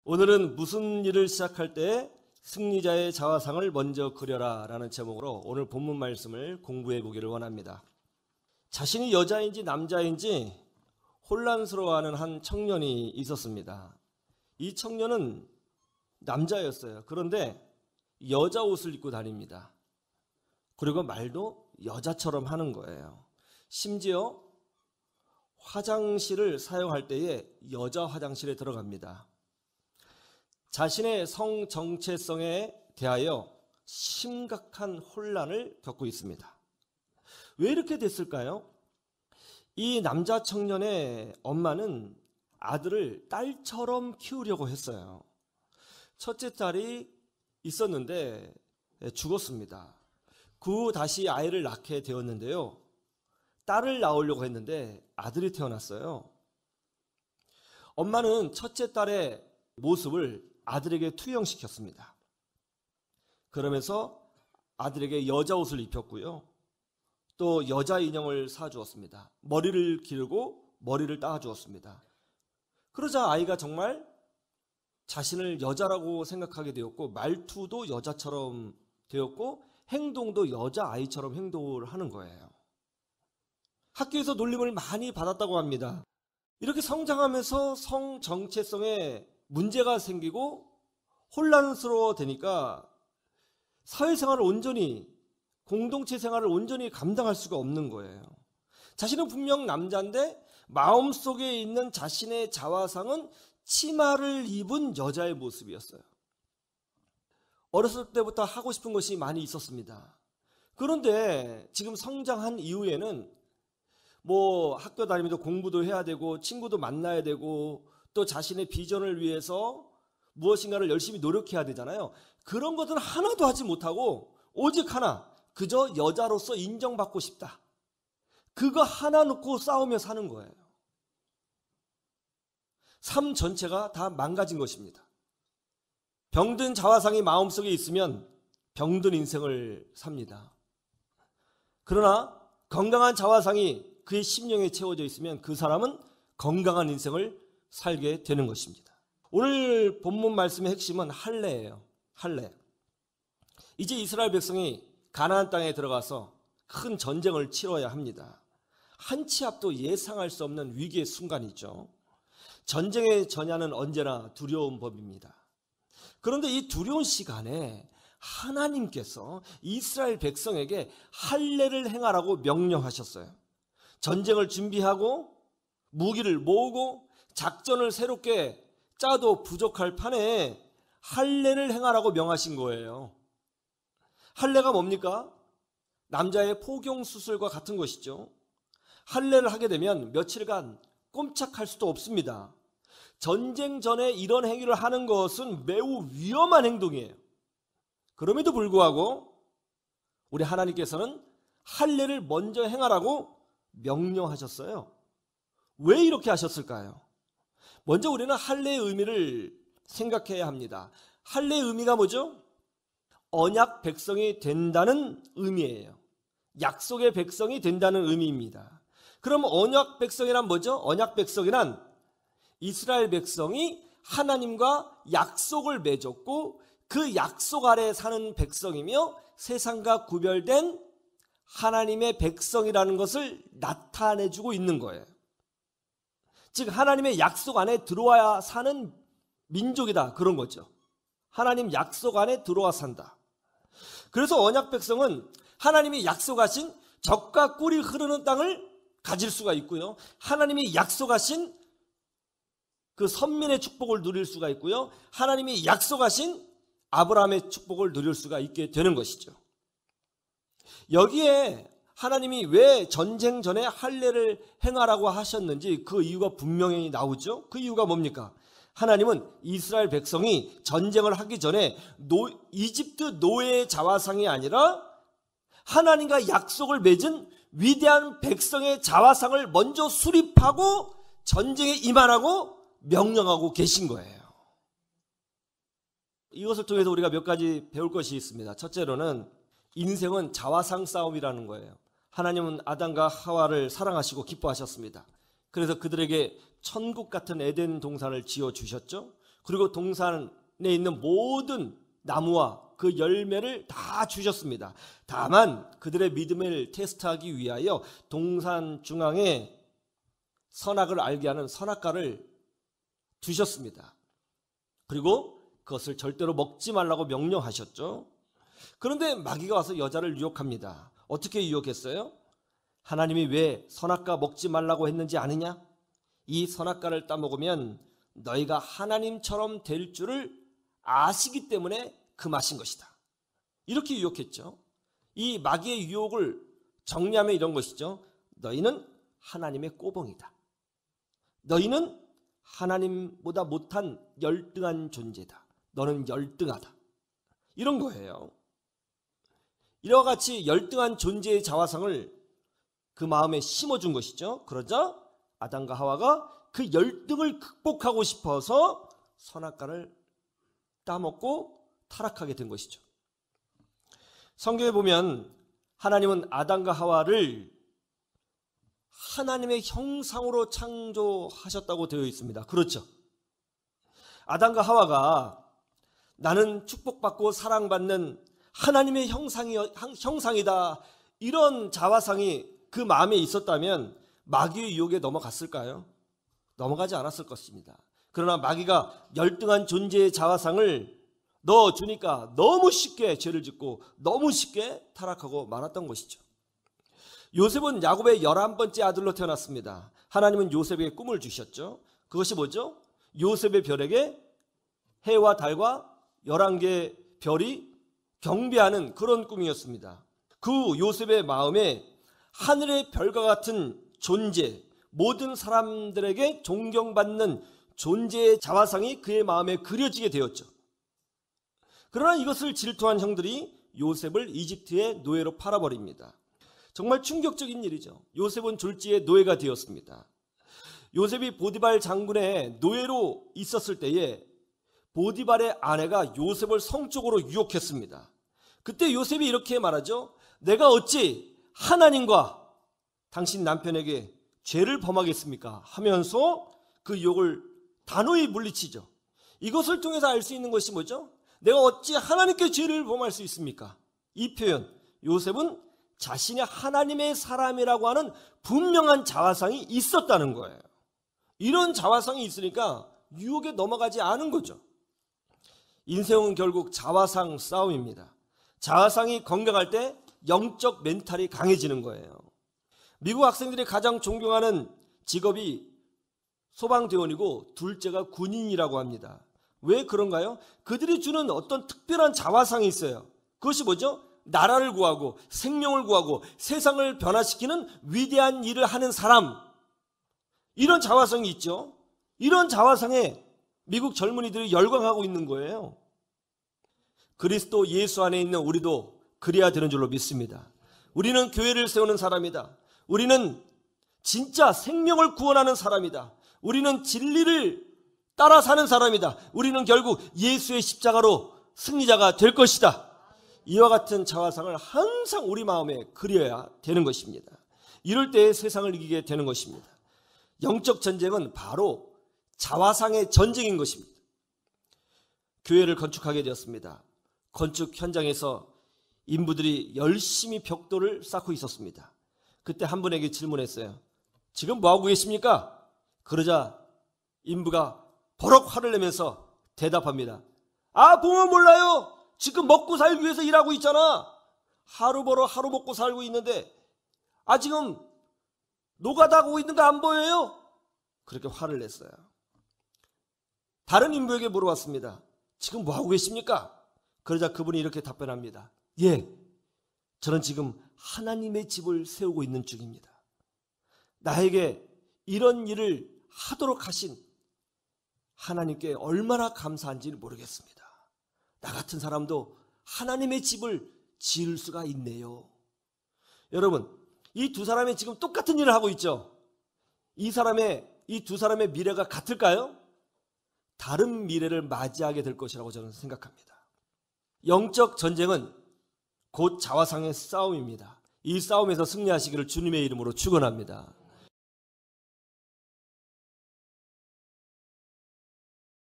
오늘은 무슨 일을 시작할 때 승리자의 자화상을 먼저 그려라 라는 제목으로 오늘 본문 말씀을 공부해 보기를 원합니다. 자신이 여자인지 남자인지 혼란스러워하는 한 청년이 있었습니다. 이 청년은 남자였어요. 그런데 여자 옷을 입고 다닙니다. 그리고 말도 여자처럼 하는 거예요. 심지어 화장실을 사용할 때에 여자 화장실에 들어갑니다. 자신의 성 정체성에 대하여 심각한 혼란을 겪고 있습니다. 왜 이렇게 됐을까요? 이 남자 청년의 엄마는 아들을 딸처럼 키우려고 했어요. 첫째 딸이 있었는데 죽었습니다. 그 후 다시 아이를 낳게 되었는데요. 딸을 낳으려고 했는데 아들이 태어났어요. 엄마는 첫째 딸의 모습을 아들에게 투영시켰습니다. 그러면서 아들에게 여자 옷을 입혔고요. 또 여자 인형을 사주었습니다. 머리를 기르고 머리를 따주었습니다. 그러자 아이가 정말 자신을 여자라고 생각하게 되었고 말투도 여자처럼 되었고 행동도 여자아이처럼 행동을 하는 거예요. 학교에서 놀림을 많이 받았다고 합니다. 이렇게 성장하면서 성 정체성에 문제가 생기고 혼란스러워 되니까 사회생활을 온전히 공동체 생활을 온전히 감당할 수가 없는 거예요. 자신은 분명 남자인데 마음속에 있는 자신의 자화상은 치마를 입은 여자의 모습이었어요. 어렸을 때부터 하고 싶은 것이 많이 있었습니다. 그런데 지금 성장한 이후에는 학교 다니면서 공부도 해야 되고 친구도 만나야 되고 또 자신의 비전을 위해서 무엇인가를 열심히 노력해야 되잖아요. 그런 것들은 하나도 하지 못하고 오직 하나, 그저 여자로서 인정받고 싶다. 그거 하나 놓고 싸우며 사는 거예요. 삶 전체가 다 망가진 것입니다. 병든 자화상이 마음속에 있으면 병든 인생을 삽니다. 그러나 건강한 자화상이 그의 심령에 채워져 있으면 그 사람은 건강한 인생을 살게 되는 것입니다. 오늘 본문 말씀의 핵심은 할례예요. 할례. 이제 이스라엘 백성이 가나안 땅에 들어가서 큰 전쟁을 치러야 합니다. 한 치 앞도 예상할 수 없는 위기의 순간이죠. 전쟁의 전야는 언제나 두려운 법입니다. 그런데 이 두려운 시간에 하나님께서 이스라엘 백성에게 할례를 행하라고 명령하셨어요. 전쟁을 준비하고 무기를 모으고 작전을 새롭게 짜도 부족할 판에 할례를 행하라고 명하신 거예요. 할례가 뭡니까? 남자의 포경 수술과 같은 것이죠. 할례를 하게 되면 며칠간 꼼짝할 수도 없습니다. 전쟁 전에 이런 행위를 하는 것은 매우 위험한 행동이에요. 그럼에도 불구하고 우리 하나님께서는 할례를 먼저 행하라고 명령하셨어요. 왜 이렇게 하셨을까요? 먼저 우리는 할례의 의미를 생각해야 합니다. 할례의 의미가 뭐죠? 언약 백성이 된다는 의미예요. 약속의 백성이 된다는 의미입니다. 그럼 언약 백성이란 뭐죠? 언약 백성이란 이스라엘 백성이 하나님과 약속을 맺었고 그 약속 아래 사는 백성이며 세상과 구별된 하나님의 백성이라는 것을 나타내주고 있는 거예요. 즉 하나님의 약속 안에 들어와야 사는 민족이다, 그런 거죠. 하나님 약속 안에 들어와 산다. 그래서 언약 백성은 하나님이 약속하신 젖과 꿀이 흐르는 땅을 가질 수가 있고요. 하나님이 약속하신 그 선민의 축복을 누릴 수가 있고요. 하나님이 약속하신 아브라함의 축복을 누릴 수가 있게 되는 것이죠. 여기에 하나님이 왜 전쟁 전에 할례를 행하라고 하셨는지 그 이유가 분명히 나오죠. 그 이유가 뭡니까? 하나님은 이스라엘 백성이 전쟁을 하기 전에 이집트 노예의 자화상이 아니라 하나님과 약속을 맺은 위대한 백성의 자화상을 먼저 수립하고 전쟁에 임하라고 명령하고 계신 거예요. 이것을 통해서 우리가 몇 가지 배울 것이 있습니다. 첫째로는 인생은 자화상 싸움이라는 거예요. 하나님은 아담과 하와를 사랑하시고 기뻐하셨습니다. 그래서 그들에게 천국 같은 에덴 동산을 지어주셨죠. 그리고 동산에 있는 모든 나무와 그 열매를 다 주셨습니다. 다만 그들의 믿음을 테스트하기 위하여 동산 중앙에 선악을 알게 하는 선악과를 두셨습니다. 그리고 그것을 절대로 먹지 말라고 명령하셨죠. 그런데 마귀가 와서 여자를 유혹합니다. 어떻게 유혹했어요? 하나님이 왜 선악과 먹지 말라고 했는지 아느냐? 이 선악과를 따먹으면 너희가 하나님처럼 될 줄을 아시기 때문에 금하신 것이다. 이렇게 유혹했죠. 이 마귀의 유혹을 정리하면 이런 것이죠. 너희는 하나님의 꼬봉이다. 너희는 하나님보다 못한 열등한 존재다. 너는 열등하다. 이런 거예요. 이와 같이 열등한 존재의 자화상을 그 마음에 심어준 것이죠. 그러자 아담과 하와가 그 열등을 극복하고 싶어서 선악과를 따먹고 타락하게 된 것이죠. 성경에 보면 하나님은 아담과 하와를 하나님의 형상으로 창조하셨다고 되어 있습니다. 그렇죠. 아담과 하와가 나는 축복받고 사랑받는 하나님의 형상이다, 이런 자화상이 그 마음에 있었다면 마귀의 유혹에 넘어갔을까요? 넘어가지 않았을 것입니다. 그러나 마귀가 열등한 존재의 자화상을 넣어주니까 너무 쉽게 죄를 짓고 너무 쉽게 타락하고 말았던 것이죠. 요셉은 야곱의 11번째 아들로 태어났습니다. 하나님은 요셉에게 꿈을 주셨죠. 그것이 뭐죠? 요셉의 별에게 해와 달과 11개의 별이 경배하는 그런 꿈이었습니다. 그 요셉의 마음에 하늘의 별과 같은 존재, 모든 사람들에게 존경받는 존재의 자화상이 그의 마음에 그려지게 되었죠. 그러나 이것을 질투한 형들이 요셉을 이집트의 노예로 팔아버립니다. 정말 충격적인 일이죠. 요셉은 졸지에 노예가 되었습니다. 요셉이 보디발 장군의 노예로 있었을 때에 보디발의 아내가 요셉을 성적으로 유혹했습니다. 그때 요셉이 이렇게 말하죠. 내가 어찌 하나님과 당신 남편에게 죄를 범하겠습니까? 하면서 그 유혹을 단호히 물리치죠. 이것을 통해서 알 수 있는 것이 뭐죠? 내가 어찌 하나님께 죄를 범할 수 있습니까? 이 표현, 요셉은 자신이 하나님의 사람이라고 하는 분명한 자화상이 있었다는 거예요. 이런 자화상이 있으니까 유혹에 넘어가지 않은 거죠. 인생은 결국 자화상 싸움입니다. 자화상이 건강할 때 영적 멘탈이 강해지는 거예요. 미국 학생들이 가장 존경하는 직업이 소방대원이고 둘째가 군인이라고 합니다. 왜 그런가요? 그들이 주는 어떤 특별한 자화상이 있어요. 그것이 뭐죠? 나라를 구하고 생명을 구하고 세상을 변화시키는 위대한 일을 하는 사람, 이런 자화상이 있죠. 이런 자화상에 미국 젊은이들이 열광하고 있는 거예요. 그리스도 예수 안에 있는 우리도 그래야 되는 줄로 믿습니다. 우리는 교회를 세우는 사람이다. 우리는 진짜 생명을 구원하는 사람이다. 우리는 진리를 따라 사는 사람이다. 우리는 결국 예수의 십자가로 승리자가 될 것이다. 이와 같은 자화상을 항상 우리 마음에 그려야 되는 것입니다. 이럴 때 세상을 이기게 되는 것입니다. 영적 전쟁은 바로 자화상의 전쟁인 것입니다. 교회를 건축하게 되었습니다. 건축 현장에서 인부들이 열심히 벽돌을 쌓고 있었습니다. 그때 한 분에게 질문했어요. 지금 뭐하고 계십니까? 그러자 인부가 버럭 화를 내면서 대답합니다. 아, 보면 몰라요. 지금 먹고 살기 위해서 일하고 있잖아. 하루 벌어 하루 먹고 살고 있는데 지금 노가다 하고 있는 거 안 보여요? 그렇게 화를 냈어요. 다른 인부에게 물어봤습니다. 지금 뭐하고 계십니까? 그러자 그분이 이렇게 답변합니다. 예, 저는 지금 하나님의 집을 세우고 있는 중입니다. 나에게 이런 일을 하도록 하신 하나님께 얼마나 감사한지를 모르겠습니다. 나 같은 사람도 하나님의 집을 지을 수가 있네요. 여러분, 이 두 사람이 지금 똑같은 일을 하고 있죠. 이 두 사람의 미래가 같을까요? 다른 미래를 맞이하게 될 것이라고 저는 생각합니다. 영적 전쟁은 곧 자화상의 싸움입니다. 이 싸움에서 승리하시기를 주님의 이름으로 축원합니다.